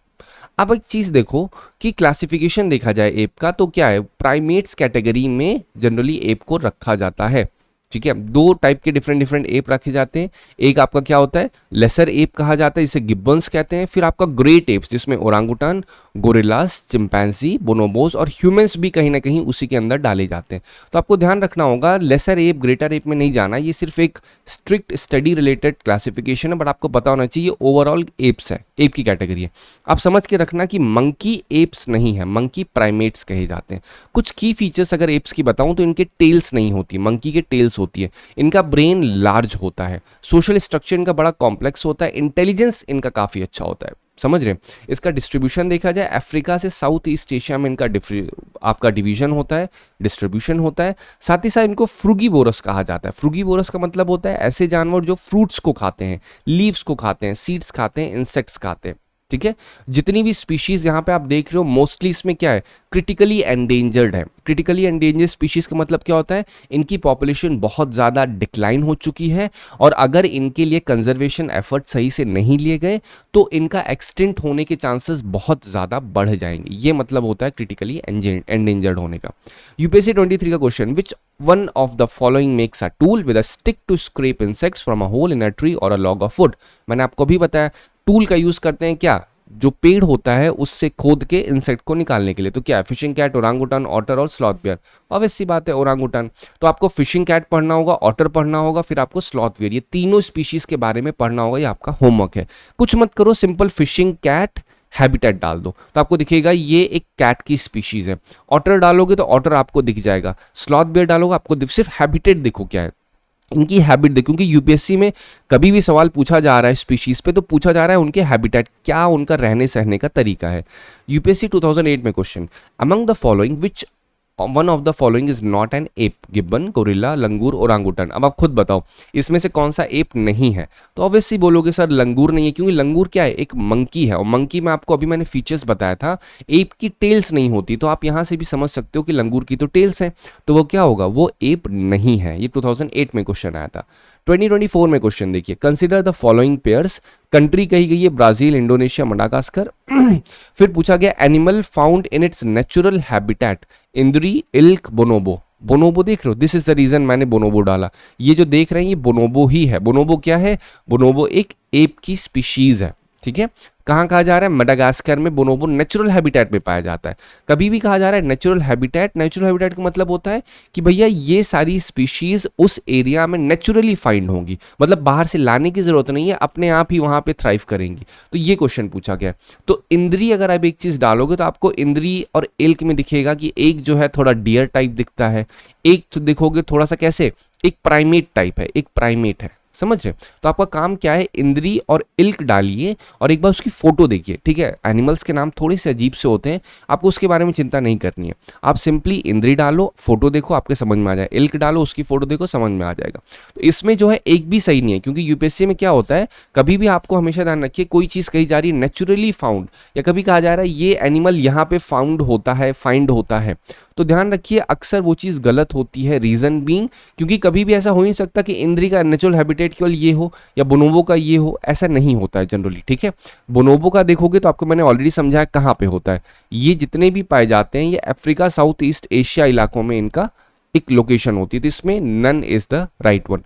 अब एक चीज देखो कि क्लासिफिकेशन देखा जाए एप का, तो क्या है, प्राइमेट्स कैटेगरी में जनरली एप को रखा जाता है, ठीक है। दो टाइप के डिफरेंट डिफरेंट एप रखे जाते हैं। एक आपका क्या होता है, लेसर एप कहा जाता है, जिसे गिब्बन्स कहते हैं। फिर आपका ग्रेट एप्स, जिसमें ओरांगुटान, गोरिल्लास, चिंपैंजी, बोनोबोस और ह्यूमंस भी कहीं ना कहीं उसी के अंदर डाले जाते हैं। तो आपको ध्यान रखना होगा, लेसर एप ग्रेटर एप में नहीं जाना, ये सिर्फ एक स्ट्रिक्ट स्टडी रिलेटेड क्लासिफिकेशन है, बट आपको पता होना चाहिए ओवरऑल एप्स है, एप की कैटेगरी है। आप समझ के रखना कि मंकी एप्स नहीं है, मंकी प्राइमेट्स कहे जाते हैं। कुछ की फीचर्स अगर एप्स की बताऊं तो इनके टेल्स नहीं होती, मंकी के टेल्स होती है। इनका ब्रेन लार्ज होता है, सोशल स्ट्रक्चर इनका बड़ा कॉम्प्लेक्स होता है, इंटेलिजेंस इनका काफी अच्छा होता है, समझ रहे हैं। इसका डिस्ट्रीब्यूशन देखा जाए, अफ्रीका से साउथ ईस्ट एशिया में इनका आपका डिवीजन होता है, डिस्ट्रीब्यूशन होता है। साथ ही साथ इनको फ्रूगीवोरस कहा जाता है। फ्रूगीवोरस का मतलब होता है ऐसे जानवर जो फ्रूट्स को खाते हैं, लीव्स को खाते हैं, सीड्स खाते हैं, इंसेक्ट्स खाते हैं, ठीक है। जितनी भी स्पीशीज यहां पे आप देख रहे हो, मोस्टली इसमें क्या है, क्रिटिकली एंडेंजर्ड है। क्रिटिकली एंडेंजर्ड स्पीशीज का मतलब क्या होता है, इनकी पॉपुलेशन बहुत ज़्यादा डिक्लाइन हो चुकी है, और अगर इनके लिए कंजर्वेशन एफर्ट सही से नहीं लिए गए तो इनका एक्सटिंक्ट होने के चांसेस बहुत ज़्यादा बढ़ जाएंगे। ये मतलब होता है क्रिटिकली एंडेंजर्ड होने का। यूपीएससी 23 का question, which one of the following makes a tool with a stick to scrape insects from a hole in a tree और अ लॉग ऑफ वुड। मैंने आपको भी बताया टूल का यूज करते हैं क्या, जो पेड़ होता है उससे खोद के इंसेक्ट को निकालने के लिए। तो क्या है, फिशिंग कैट, ओरांगुटान, ऑटर और स्लॉथ बियर। ऑब्वियस सी बात है ओरांगुटान। तो आपको फिशिंग कैट पढ़ना होगा, ऑटर पढ़ना होगा, फिर आपको स्लॉथ बियर, ये तीनों स्पीशीज के बारे में पढ़ना होगा, ये आपका होमवर्क है। कुछ मत करो, सिंपल फिशिंग कैट हैबिटेट डाल दो तो आपको दिखेगा ये एक कैट की स्पीशीज है। ऑटर डालोगे तो ऑटर आपको दिख जाएगा, स्लॉथ बियर डालोगे आपको सिर्फ हैबिटेट देखो क्या है, इनकी हैबिट देखो। क्योंकि यूपीएससी में कभी भी सवाल पूछा जा रहा है स्पीशीज पे, तो पूछा जा रहा है उनके हैबिटेट, क्या उनका रहने सहने का तरीका है। यूपीएससी 2008 में question, among the following which one of the following is not an ape, gibbon, gorilla, langur, orangutan. अब आप खुद बताओ इसमें से कौन सा एप नहीं है। तो ऑब्वियसली बोलोगे सर लंगूर नहीं है, क्योंकि लंगूर क्या है, एक मंकी है, और मंकी में आपको अभी मैंने फीचर्स बताया था, एप की टेल्स नहीं होती। तो आप यहां से भी समझ सकते हो कि लंगूर की तो टेल्स हैं, तो वो क्या होगा, वो एप नहीं है। ये 2008 में क्वेश्चन आया था। 2024 में क्वेश्चन देखिए, consider the following pairs. Country कही गई है ब्राजील, इंडोनेशिया, मडागास्कर। फिर पूछा गया animal found in its natural habitat, इंद्री, इल्क, बोनोबो। बोनोबो देख रहे हो, दिस इज द रीजन मैंने बोनोबो डाला। ये जो देख रहे हैं ये बोनोबो ही है। बोनोबो क्या है, बोनोबो एक एप की स्पीशीज है, ठीक है। कहाँ कहा जा रहा है, मडागास्कर में बोनोबो नेचुरल हैबिटेट में पाया जाता है। कभी भी कहा जा रहा है नेचुरल हैबिटेट, नेचुरल हैबिटेट का मतलब होता है कि भैया ये सारी स्पीशीज उस एरिया में नेचुरली फाइंड होंगी, मतलब बाहर से लाने की जरूरत नहीं है, अपने आप ही वहां पे थ्राइव करेंगी। तो ये क्वेश्चन पूछा गया। तो इंद्री अगर आप एक चीज डालोगे तो आपको इंद्री और एल्क में दिखेगा कि एक जो है थोड़ा डियर टाइप दिखता है, एक तो देखोगे थोड़ा सा कैसे, एक प्राइमेट टाइप है, एक प्राइमेट है, समझ रहे। तो आपका काम क्या है, इंद्री और इल्क डालिए और एक बार उसकी फोटो देखिए, ठीक है। एनिमल्स के नाम थोड़े से अजीब से होते हैं, आपको उसके बारे में चिंता नहीं करनी है। आप सिंपली इंद्री डालो, फोटो देखो, आपके समझ में आ जाए, इल्क डालो, उसकी फोटो देखो, समझ में आ जाएगा। तो इसमें जो है एक भी सही नहीं है, क्योंकि यूपीएससी में क्या होता है, कभी भी आपको हमेशा ध्यान रखिए, कोई चीज कही जा रही है नेचुरली फाउंड, या कभी कहा जा रहा है ये एनिमल यहाँ पे फाउंड होता है, फाइंड होता है, तो ध्यान रखिए अक्सर वो चीज गलत होती है। रीजन बीइंग, क्योंकि कभी भी ऐसा हो नहीं सकता कि इंद्री का नेचुरल हैबिटेट केवल ये हो या बोनोबो का ये हो, ऐसा नहीं होता है जनरली, ठीक है। बोनोबो का देखोगे तो आपको मैंने ऑलरेडी समझाया कहाँ पे होता है, ये जितने भी पाए जाते हैं ये अफ्रीका, साउथ ईस्ट एशिया इलाकों में इनका एक लोकेशन होती है। तो इसमें none is the right one.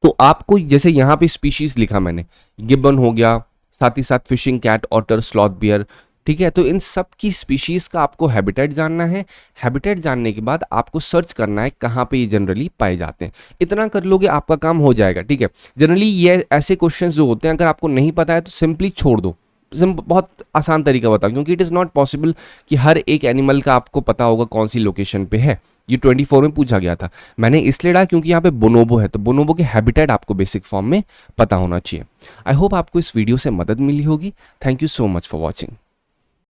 तो आपको जैसे यहाँ पे स्पीशीज लिखा मैंने, गिब्बन हो गया, साथ ही साथ fishing cat, otter, sloth bear, ठीक है। तो इन सब की स्पीशीज का आपको हैबिटेट जानना है। हैबिटेट जानने के बाद आपको सर्च करना है कहाँ पे ये जनरली पाए जाते हैं। इतना कर लोगे आपका काम हो जाएगा, ठीक है। जनरली ये ऐसे क्वेश्चंस जो होते हैं अगर आपको नहीं पता है तो सिंपली छोड़ दो। बहुत आसान तरीका बताओ, क्योंकि इट इज़ नॉट पॉसिबल कि हर एक एनिमल का आपको पता होगा कौन सी लोकेशन पे है। ये 24 में पूछा गया था। मैंने इसलिए डाला क्योंकि यहाँ पे बोनोबो है, तो बोनोबो के हैबिटेट आपको बेसिक फॉर्म में पता होना चाहिए। आई होप आपको इस वीडियो से मदद मिली होगी। Thank you so much for watching.